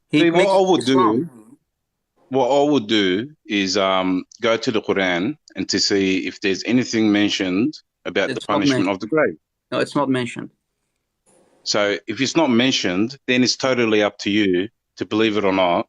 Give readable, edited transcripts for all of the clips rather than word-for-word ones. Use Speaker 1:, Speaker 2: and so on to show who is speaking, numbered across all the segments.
Speaker 1: He
Speaker 2: See,
Speaker 1: makes Islam.
Speaker 2: what I would do is go to the Quran and to see if there's anything mentioned about the
Speaker 1: It's not
Speaker 2: punishment of
Speaker 1: mentioned.
Speaker 2: the grave.
Speaker 1: No, it's not mentioned.
Speaker 2: So if it's not mentioned, then it's totally up to you to believe it or not.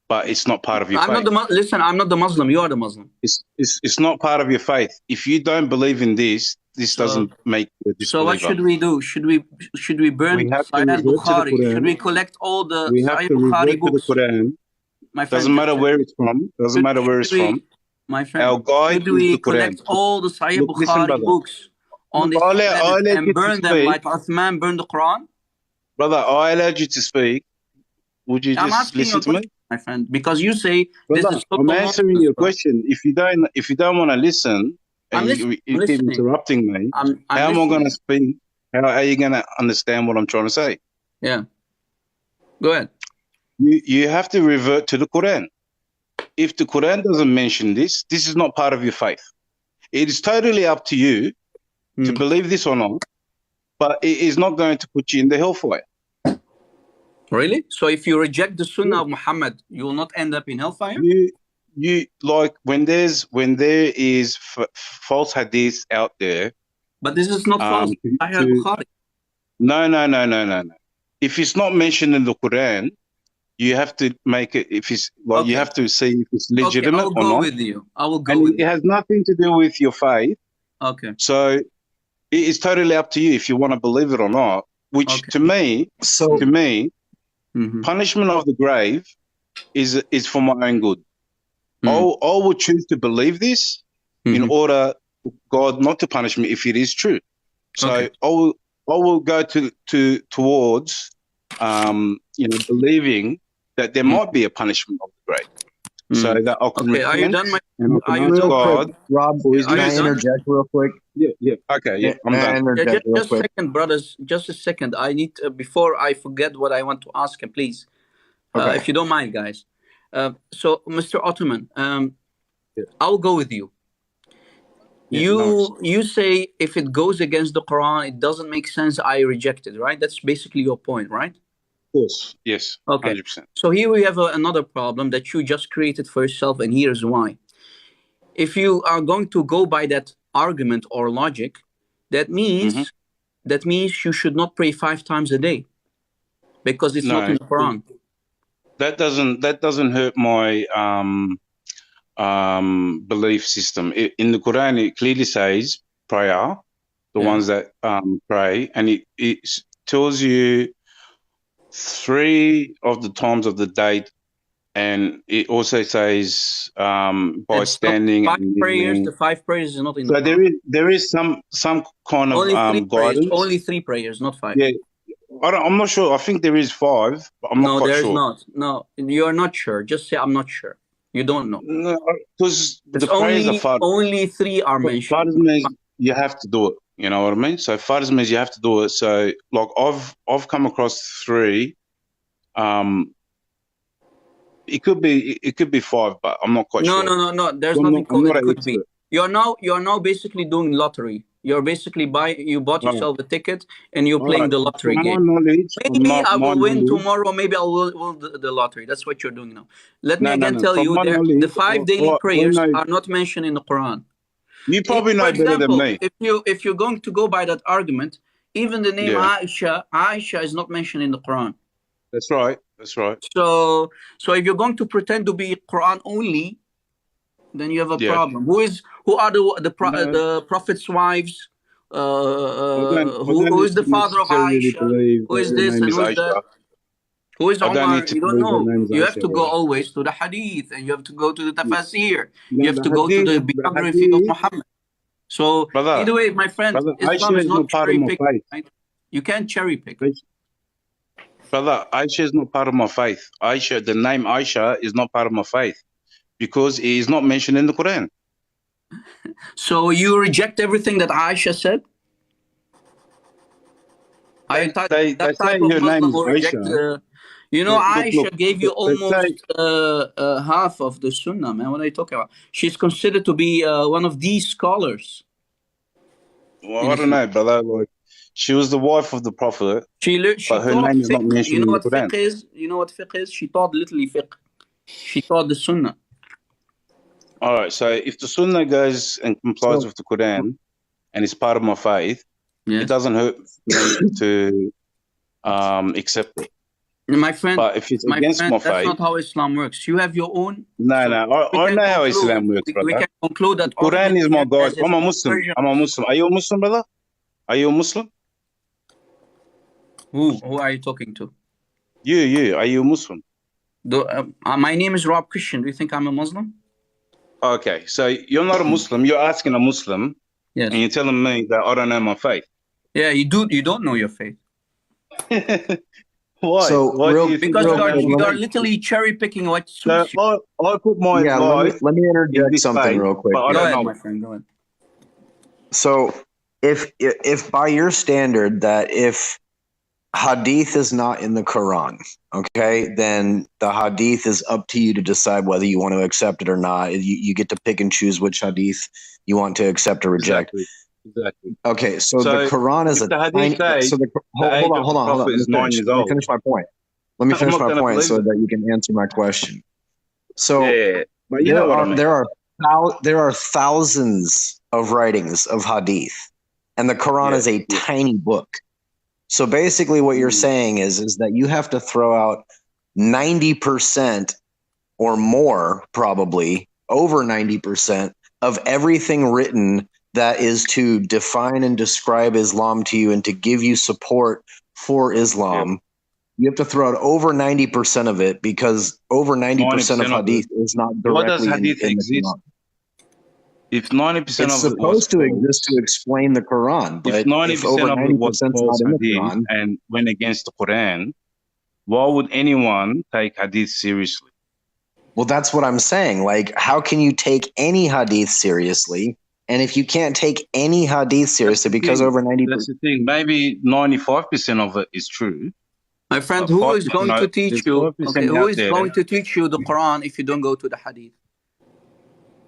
Speaker 2: But it's not part of your
Speaker 1: I'm not
Speaker 2: faith.
Speaker 1: the listen. I'm not the Muslim. You are the Muslim.
Speaker 2: It's not part of your faith. If you don't believe in this, this
Speaker 1: So,
Speaker 2: doesn't make you a
Speaker 1: so what
Speaker 2: disbeliever.
Speaker 1: should we do? Should we burn
Speaker 2: We have to
Speaker 1: Sahih
Speaker 2: revert to the
Speaker 1: Bukhari? Should
Speaker 2: Quran.
Speaker 1: we collect all the
Speaker 2: We have
Speaker 1: Sahih
Speaker 2: to
Speaker 1: Bukhari
Speaker 2: revert to the
Speaker 1: books?
Speaker 2: Quran.
Speaker 1: My friend,
Speaker 2: Doesn't matter where it's from. Doesn't matter where it's
Speaker 1: should we,
Speaker 2: from.
Speaker 1: my friend,
Speaker 2: Our guide
Speaker 1: should
Speaker 2: is
Speaker 1: we
Speaker 2: the Quran.
Speaker 1: collect all the Sahih
Speaker 2: Look, listen,
Speaker 1: Bukhari
Speaker 2: brother.
Speaker 1: books on
Speaker 2: Look,
Speaker 1: this
Speaker 2: I
Speaker 1: planet
Speaker 2: allowed
Speaker 1: and
Speaker 2: you to
Speaker 1: burn them
Speaker 2: speak.
Speaker 1: like Uthman burned the Quran?
Speaker 2: Brother, I allowed you to speak. Would you
Speaker 1: I'm
Speaker 2: just
Speaker 1: asking you
Speaker 2: listen
Speaker 1: a
Speaker 2: to me?
Speaker 1: question, my friend, because you say this
Speaker 2: Brother,
Speaker 1: is
Speaker 2: I'm
Speaker 1: total
Speaker 2: answering
Speaker 1: nonsense,
Speaker 2: your
Speaker 1: bro.
Speaker 2: question. If you don't want to listen
Speaker 1: I'm
Speaker 2: and
Speaker 1: listening.
Speaker 2: you
Speaker 1: I'm
Speaker 2: keep
Speaker 1: listening.
Speaker 2: interrupting me,
Speaker 1: I'm
Speaker 2: how am I going to
Speaker 1: listening.
Speaker 2: speak? How are you going to understand what I'm trying to say?
Speaker 1: Yeah. Go ahead.
Speaker 2: You have to revert to the Quran. If the Quran doesn't mention this, this is not part of your faith. It is totally up to you to believe this or not, but it is not going to put you in the hellfire.
Speaker 1: Really? So if you reject the Sunnah of Muhammad, you will not end up in hellfire?
Speaker 2: You like when there is false hadith out there.
Speaker 1: But this is not false.
Speaker 2: No. If it's not mentioned in the Quran, you have to make it. If it's like
Speaker 1: Okay.
Speaker 2: you have to see if it's legitimate
Speaker 1: I will
Speaker 2: or
Speaker 1: go
Speaker 2: not.
Speaker 1: with you. I will go
Speaker 2: And
Speaker 1: with
Speaker 2: it
Speaker 1: you.
Speaker 2: has nothing to do with your faith.
Speaker 1: Okay.
Speaker 2: So it is totally up to you if you want to believe it or not. Which to me, punishment of the grave is for my own good. I will choose to believe this in order for God not to punish me if it is true. So I will go towards believing that there might be a punishment of the grave. So that I can repent.
Speaker 1: Are you done,
Speaker 3: real quick, Rob, can I interject real quick?
Speaker 2: Yeah. Okay, yeah, I'm done.
Speaker 1: Just a second, brothers. Just a second. I need before I forget what I want to ask him, please. If you don't mind, guys. So, Mr. Ottoman, I'll go with you. You say if it goes against the Quran, it doesn't make sense. I reject it, right? That's basically your point, right?
Speaker 2: Of course, yes.
Speaker 1: Okay.
Speaker 2: 100%.
Speaker 1: So here we have another problem that you just created for yourself, and here's why. If you are going to go by that argument or logic, that means you should not pray 5 times a day because it's not in the Quran.
Speaker 2: That doesn't hurt my belief system. In the Quran, it clearly says prayer, the ones that pray, and it tells you 3 of the times of the day, and it also says by standing.
Speaker 1: The 5 prayers is not in the Quran.
Speaker 2: So there is some kind of guidance.
Speaker 1: Only 3 prayers, not 5.
Speaker 2: Yeah. I'm not sure. I think there is 5, but I'm not quite sure.
Speaker 1: No, there is not. No, you're not sure. Just say I'm not sure. You don't know.
Speaker 2: No, because the prayers are fard.
Speaker 1: Only 3 are mentioned.
Speaker 2: Fard means you have to do it. You know what I mean? So fard means you have to do it. So like I've come across 3. It could be 5, but I'm not quite sure.
Speaker 1: No. There's nothing called it could be. You're now basically doing lottery. You're basically you bought yourself a ticket and you're playing the lottery game. Maybe I will win tomorrow. Maybe I will win the lottery. That's what you're doing now. Let me again tell you, the 5 daily prayers are not mentioned in the Quran.
Speaker 2: You probably know better than me.
Speaker 1: If you're going to go by that argument, even the name Aisha is not mentioned in the Quran.
Speaker 2: That's right.
Speaker 1: So if you're going to pretend to be Quran only, then you have a problem. Who are the Prophet's wives? Who is the father of Aisha? Who is this and who is that? Who is Omar? You don't know. You have to go always to the Hadith, and you have to go to the Tafasir. You have to go to the biography of Muhammad. So either way, my friend, Islam is not cherry picking. Right? You can't cherry pick.
Speaker 2: Brother, Aisha is not part of my faith. The name Aisha is not part of my faith because it is not mentioned in the Quran.
Speaker 1: So you reject everything that Aisha said?
Speaker 2: They say her name is Aisha.
Speaker 1: Aisha gave you almost half of the Sunnah, man. What are you talking about? She's considered to be one of these scholars.
Speaker 2: Well, I don't know, brother. Like, She was the wife of the Prophet.
Speaker 1: She
Speaker 2: but her name is not
Speaker 1: fiqh.
Speaker 2: mentioned in the Quran.
Speaker 1: You know what fiqh is? She taught literally fiqh. She taught the Sunnah.
Speaker 2: All right. So if the Sunnah goes and complies with the Quran, and it's part of my faith, it doesn't hurt me to accept it.
Speaker 1: My friend,
Speaker 2: but if it's against my faith,
Speaker 1: that's not how Islam works. You have your own.
Speaker 2: No. I know how Islam works, brother.
Speaker 1: We can conclude that
Speaker 2: the Quran is my God. I'm a Muslim. I'm a Muslim. Are you a Muslim, brother? Are you a Muslim?
Speaker 1: Who are you talking to?
Speaker 2: You. Are you a Muslim?
Speaker 1: My name is Rob Christian. Do you think I'm a Muslim?
Speaker 2: Okay, so you're not a Muslim. You're asking a Muslim,
Speaker 1: yes,
Speaker 2: and you're telling me that I don't know my faith.
Speaker 1: Yeah, you do. You don't know your faith.
Speaker 2: Why?
Speaker 3: So
Speaker 1: because you are literally cherry picking what suits you.
Speaker 2: I put my life.
Speaker 3: Let me interject something real quick.
Speaker 1: Go ahead, my friend. Go ahead.
Speaker 3: So if by your standard that if hadith is not in the Quran, okay, then the hadith is up to you to decide whether you want to accept it or not. You get to pick and choose which hadith you want to accept or reject.
Speaker 2: Exactly.
Speaker 3: Okay, so the Quran is a tiny. Hold on. Let me finish my point. Let me finish my point so that you can answer my question. So
Speaker 2: but you know what I mean.
Speaker 3: there are thousands of writings of hadith, and the Quran is a tiny book. So basically what you're saying is that you have to throw out 90% or more, probably over 90% of everything written that is to define and describe Islam to you and to give you support for Islam. Yep. You have to throw out over 90% of it because over 90% of hadith is not directly
Speaker 2: what does hadith
Speaker 3: in
Speaker 2: exist?
Speaker 3: the Quran.
Speaker 2: If 90%
Speaker 3: it's
Speaker 2: of it
Speaker 3: supposed to exist to explain the Quran, but
Speaker 2: if 90% of it was false
Speaker 3: not in the
Speaker 2: hadith
Speaker 3: Quran,
Speaker 2: and went against the Quran, why would anyone take hadith seriously?
Speaker 3: Well, that's what I'm saying. Like, how can you take any hadith seriously? And if you can't take any hadith seriously because over 90%...
Speaker 2: That's the thing. Maybe 95% of it is true.
Speaker 1: My friend, who is going to teach you? Okay, who is going to teach you the Quran if you don't go to the hadith?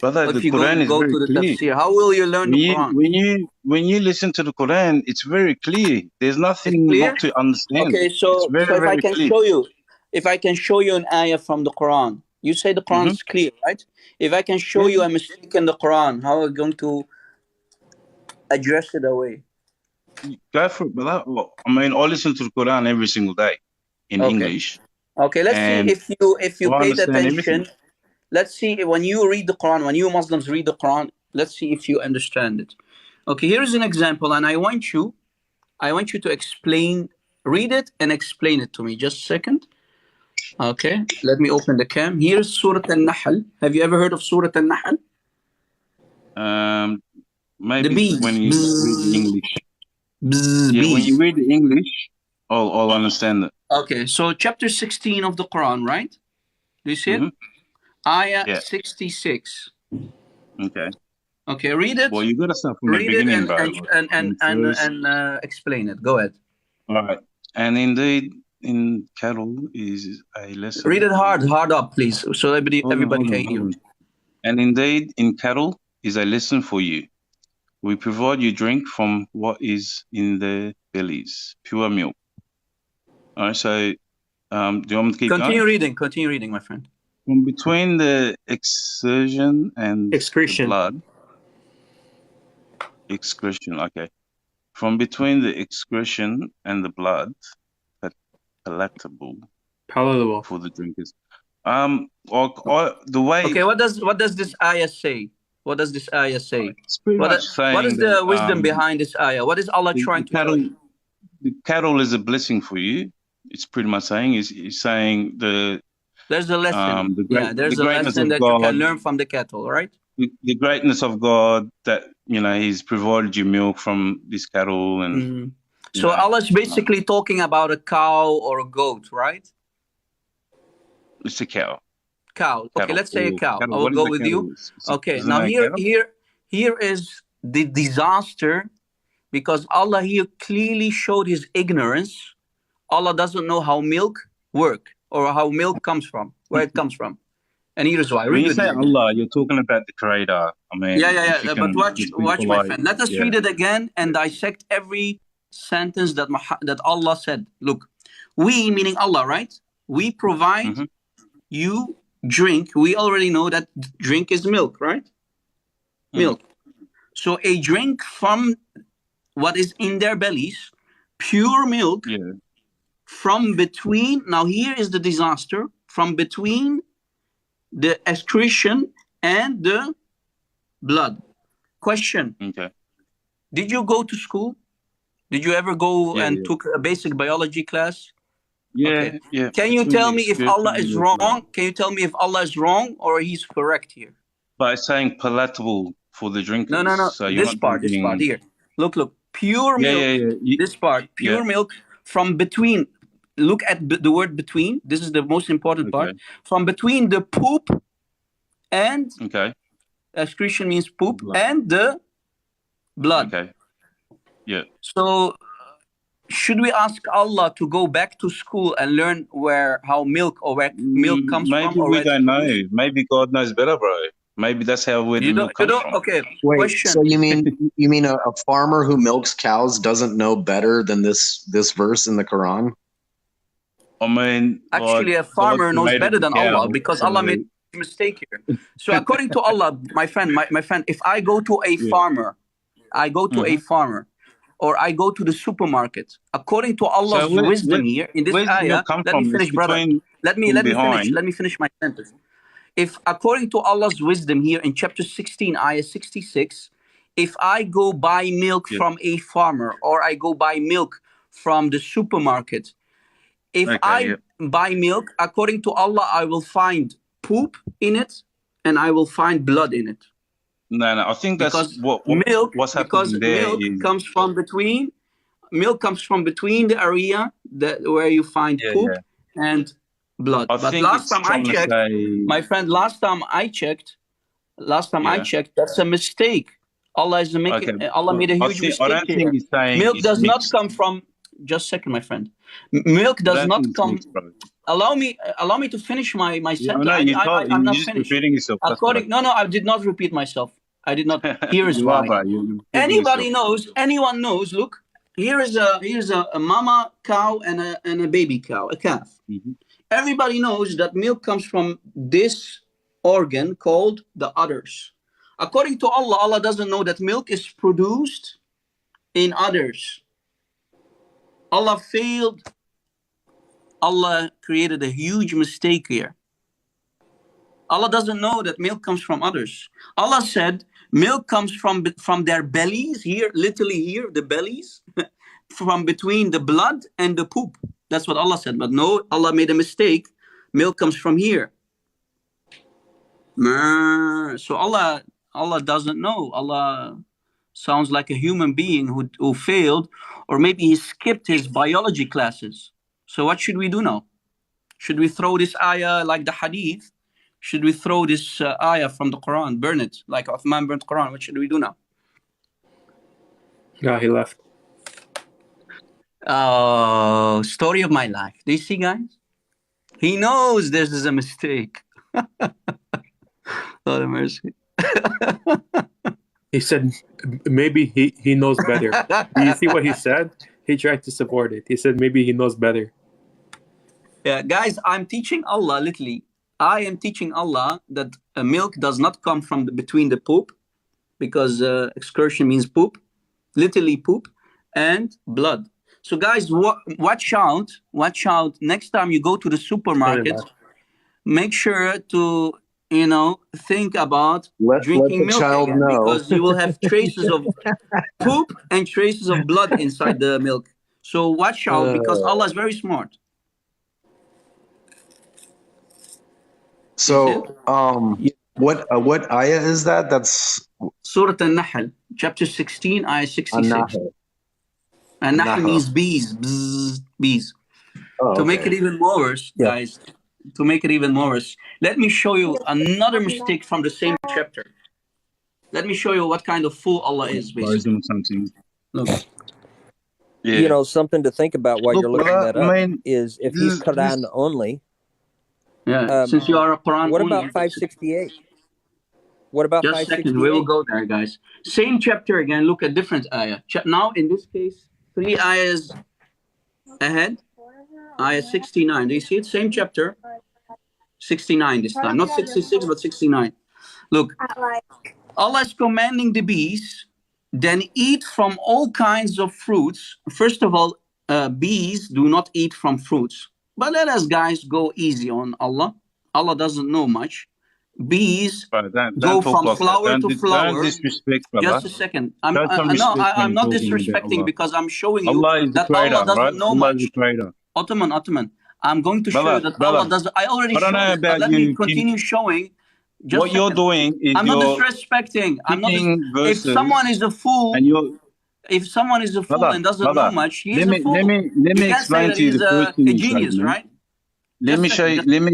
Speaker 2: Brother, the Quran is very clear.
Speaker 1: Tafsir, how will you learn the Quran?
Speaker 2: When you listen to the Quran, it's very clear. There's nothing not to understand.
Speaker 1: Okay, so if I can show you an ayah from the Quran, you say the Quran is clear, right? If I can show you a mistake in the Quran, how are you going to address it away?
Speaker 2: Go for it, brother. Well, I mean, I listen to the Quran every single day in English.
Speaker 1: Okay, let's see if you paid attention. Everything. Let's see when you read the Quran, when you Muslims read the Quran, let's see if you understand it. Okay, here's an example, and I want you to read it and explain it to me. Just a second. Okay, let me open the cam. Here's Surah Al-Nahl. Have you ever heard of Surah Al-Nahl?
Speaker 2: Maybe when you read the English. When you read the English, I'll understand it.
Speaker 1: Okay, so chapter 16 of the Quran, right? Do you see it? Ayah 66. Okay, read it.
Speaker 2: Well, you got to start from the beginning, bro.
Speaker 1: And explain it. Go ahead.
Speaker 2: All right. And indeed, in cattle is a lesson.
Speaker 1: Read it hard up, please, so everybody can hear.
Speaker 2: And indeed, in cattle is a lesson for you. We provide you drink from what is in their bellies, pure milk. All right. So, do you want me to keep going?
Speaker 1: Continue reading, my friend.
Speaker 2: From between the excretion and the blood. Excretion, okay. From between the excretion and the blood, palatable for the drinkers. The way.
Speaker 1: Okay, what does this ayah say? What does this ayah say?
Speaker 2: What is
Speaker 1: the wisdom behind this ayah? What is Allah trying to tell you?
Speaker 2: The cattle is a blessing for you. It's pretty much saying is saying
Speaker 1: there's a lesson. There's a lesson that you can learn from the cattle, right?
Speaker 2: The greatness of God that, He's provided you milk from this cattle. And
Speaker 1: so Allah's basically talking about a cow or a goat, right?
Speaker 2: It's a cow.
Speaker 1: Cow. Okay, let's say a cow. I will go with you. Okay, now here is the disaster, because Allah here clearly showed his ignorance. Allah doesn't know how milk works. Or how milk comes from, where it comes from. And here's why.
Speaker 2: When you say Allah, you're talking about the Creator. I mean,
Speaker 1: But watch, my friend. Let us read it again and dissect every sentence that Allah said. Look, we, meaning Allah, right? We provide you drink. We already know that drink is milk, right? Milk. So a drink from what is in their bellies, pure milk, from between, now here is the disaster, from between the excretion and the blood. Question. Did you go to school? Did you ever go and took a basic biology class?
Speaker 2: Yeah.
Speaker 1: Can you tell me if Allah is wrong? Can you tell me if Allah is wrong or he's correct here?
Speaker 2: But it's saying palatable for the drinkers.
Speaker 1: No.
Speaker 2: So
Speaker 1: this part here. Look. Pure milk. This part, pure milk from between. Look at the word between. This is the most important part. From between the poop and excretion means poop and the blood. So should we ask Allah to go back to school and learn how milk comes from?
Speaker 2: Maybe we don't know. Maybe God knows better, bro. Maybe that's how the milk comes from.
Speaker 1: Okay.
Speaker 3: Wait,
Speaker 1: question.
Speaker 3: So you mean a farmer who milks cows doesn't know better than this verse in the Quran?
Speaker 2: I mean,
Speaker 1: actually, a farmer knows better than Allah because Allah made a mistake here. So according to Allah, my friend, if I go to a farmer, or I go to the supermarket, according to Allah's wisdom here in this ayah, let me finish, brother. Let me finish my sentence. If according to Allah's wisdom here in chapter 16, ayah 66, if I go buy milk from a farmer or I go buy milk from the supermarket, if I buy milk, according to Allah, I will find poop in it and I will find blood in it.
Speaker 2: No, I think that's what's happening
Speaker 1: because
Speaker 2: there.
Speaker 1: Milk comes from between the area where you find poop and blood. But last time I checked, my friend, I checked, that's a mistake. Allah made a huge mistake here. Milk does not come from. Just a second, my friend. Milk does not come. Allow me to finish my sentence. I'm not finished. No, I did not repeat myself. I did not. Here is why. Anyone knows. Look, here is a mama cow and a baby cow, a calf. Everybody knows that milk comes from this organ called the udders. According to Allah, Allah doesn't know that milk is produced in udders. Allah failed. Allah created a huge mistake here. Allah doesn't know that milk comes from udders. Allah said milk comes from their bellies, here, literally here, the bellies, from between the blood and the poop. That's what Allah said. But no, Allah made a mistake. Milk comes from here. So Allah doesn't know. Allah sounds like a human being who failed, or maybe he skipped his biology classes. So what should we do now? Should we throw this ayah like the hadith? Should we throw this ayah from the Quran, burn it, like Ahmad burnt the Quran? What should we do now?
Speaker 4: Yeah, he left.
Speaker 1: Oh, story of my life. Do you see, guys? He knows this is a mistake. Lord of mercy.
Speaker 4: He said maybe he knows better. Do you see what he said? He tried to support it. He said maybe he knows better.
Speaker 1: Yeah, guys, I'm teaching Allah literally. I am teaching Allah that milk does not come from between the poop, because excursion means poop, literally poop, and blood. So guys, watch out. Next time you go to the supermarket, make sure to, think about drinking milk again, because you will have traces of poop and traces of blood inside the milk. So watch out, because Allah is very smart.
Speaker 3: So, what ayah is that? That's
Speaker 1: Surah An-Nahl, chapter 16, ayah 66. An-Nahl means bees. Bzz, bees. To make it even more worse, guys, let me show you another mistake from the same chapter. Let me show you what kind of fool Allah is, basically. Look.
Speaker 5: Yeah. Something to think about while you're looking that up is if he's Quran only.
Speaker 1: Yeah, since you are a Quran
Speaker 5: what
Speaker 1: only.
Speaker 5: About 568? What about
Speaker 1: Just 568? Just a second, we will go there, guys. Same chapter again, look at different ayah. Now, in this case, 3 ayahs ahead. Ayah 69. Do you see it? Same chapter. 69 this time. Not 66, but 69. Look, Allah is commanding the bees, then eat from all kinds of fruits. First of all, bees do not eat from fruits. But let us, guys, go easy on Allah. Allah doesn't know much. Bees go from flower to flower.
Speaker 2: Don't disrespect, brother.
Speaker 1: Just a second. I'm not disrespecting because I'm showing you that Allah doesn't know much. Ottoman. I'm going to show you that Allah doesn't. I already showed it, but let me continue showing.
Speaker 2: What you're doing is
Speaker 1: I'm not disrespecting. I'm not. If someone is a fool, if someone is a fool and doesn't know much, he's a fool.
Speaker 2: Let me explain to you the first thing
Speaker 1: you genius, right?
Speaker 2: Let me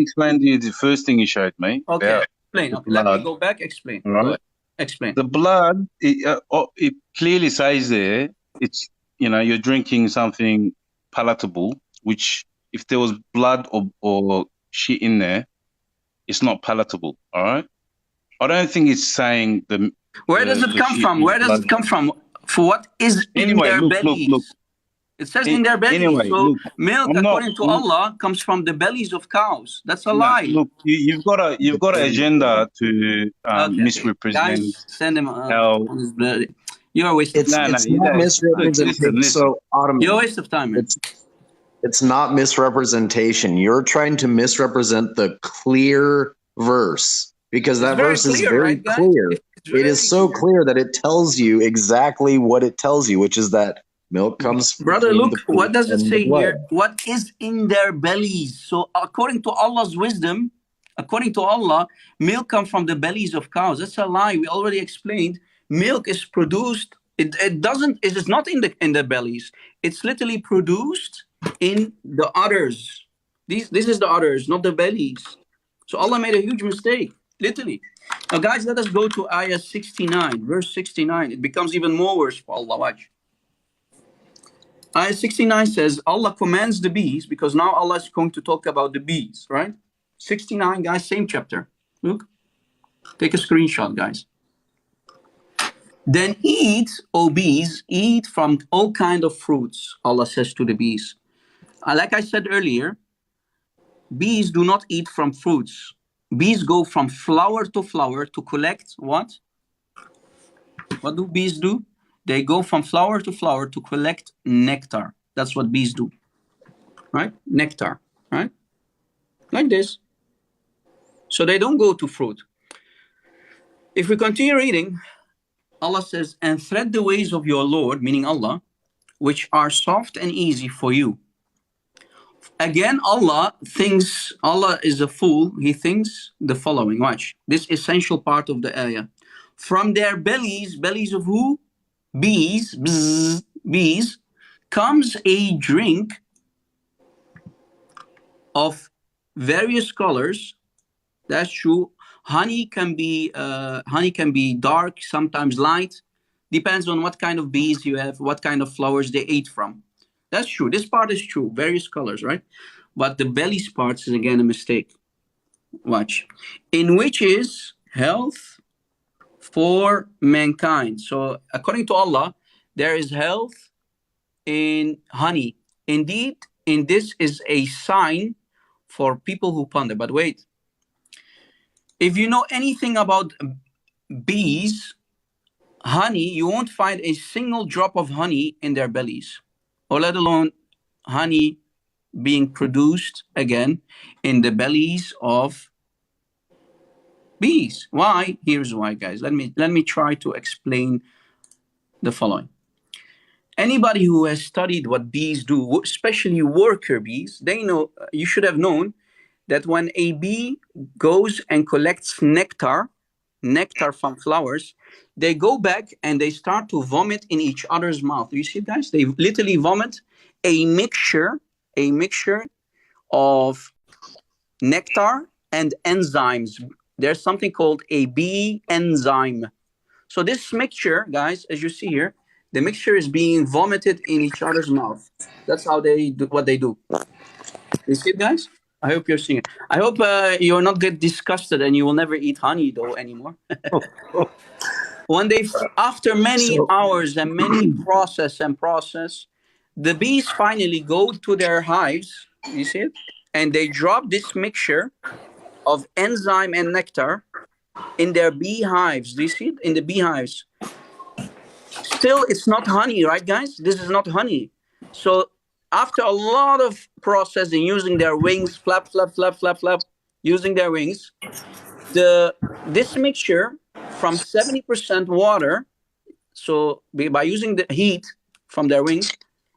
Speaker 2: explain to you the first thing you showed me.
Speaker 1: Okay, explain. Okay, let me go back. Explain.
Speaker 2: Right.
Speaker 1: Explain.
Speaker 2: The blood. It clearly says there. It's you're drinking something palatable. Which if there was blood or shit in there, it's not palatable. All right. I don't think it's saying the.
Speaker 1: Where does it come from? Where does it come from? For what is in their bellies? Look. It says in their bellies. So milk, according to Allah, comes from the bellies of cows. That's a lie.
Speaker 2: Look, you've got an agenda to misrepresent.
Speaker 1: Guys, send him. You're a waste of time.
Speaker 3: It's not misrepresentation. So,
Speaker 1: you're a waste of time, man.
Speaker 3: It's not misrepresentation. You're trying to misrepresent the clear verse because that verse is very clear. It is so clear that it tells you exactly what it tells you, which is that milk comes from
Speaker 1: brother, look, what does it say here? What is in their bellies? So according to Allah's wisdom, according to Allah, milk comes from the bellies of cows. That's a lie. We already explained. Milk is produced. It is not in the bellies. It's literally produced in the udders. This is the udders, not the bellies. So Allah made a huge mistake, literally. Now, guys, let us go to ayah 69, verse 69. It becomes even more worse for Allah. Watch. Ayah 69 says, Allah commands the bees, because now Allah is going to talk about the bees, right? 69, guys, same chapter. Look. Take a screenshot, guys. Then eat, O bees, eat from all kinds of fruits, Allah says to the bees. Like I said earlier, bees do not eat from fruits. Bees go from flower to flower to collect what? What do bees do? They go from flower to flower to collect nectar. That's what bees do. Right? Nectar. Right? Like this. So they don't go to fruit. If we continue reading, Allah says, and thread the ways of your Lord, meaning Allah, which are soft and easy for you. Again, Allah thinks Allah is a fool. He thinks the following. Watch. This essential part of the ayah. From their bellies, bellies of who? Bees, bzz, bees, comes a drink of various colors. That's true. Honey can be dark, sometimes light. Depends on what kind of bees you have, what kind of flowers they ate from. That's true. This part is true. Various colors, right? But the bellies part is again a mistake. Watch. In which is health for mankind. So according to Allah, there is health in honey. Indeed, in this is a sign for people who ponder. But wait. If you know anything about bees, honey, you won't find a single drop of honey in their bellies. Or let alone honey being produced again in the bellies of bees. Why? Here's why, guys. Let me try to explain the following. Anybody who has studied what bees do, especially worker bees, they know, you should have known that when a bee goes and collects nectar from flowers, they go back and they start to vomit in each other's mouth. You see, guys? They literally vomit a mixture of nectar and enzymes. There's something called a bee enzyme. So this mixture, guys, as you see here, the mixture is being vomited in each other's mouth. That's how they do what they do. You see it, guys? I hope you're seeing it. I hope you'll not get disgusted and you will never eat honey though anymore. One day, after many hours and many process, the bees finally go to their hives, you see it? And they drop this mixture of enzyme and nectar in their beehives. Do you see it? In the beehives. Still, it's not honey, right, guys? This is not honey. So after a lot of processing, using their wings, flap, flap, flap, flap, flap, using their wings, this mixture from 70% water, so by using the heat from their wings,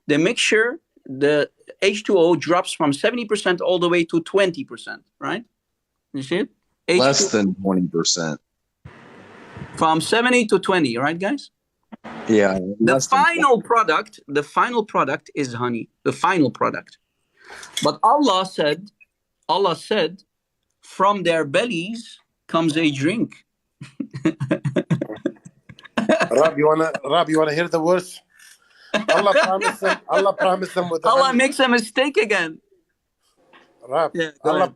Speaker 1: the mixture, the H2O drops from 70% all the way to 20%, right? You see it?
Speaker 3: Less than 20%.
Speaker 1: From 70 to 20, right, guys?
Speaker 3: Yeah.
Speaker 1: The final product is honey. The final product. But Allah said, from their bellies comes a drink.
Speaker 6: Rab, you wanna hear the words? Allah promised them with the
Speaker 1: Allah
Speaker 6: honey.
Speaker 1: makes a mistake again.
Speaker 6: Rab,
Speaker 1: Yeah,
Speaker 6: Allah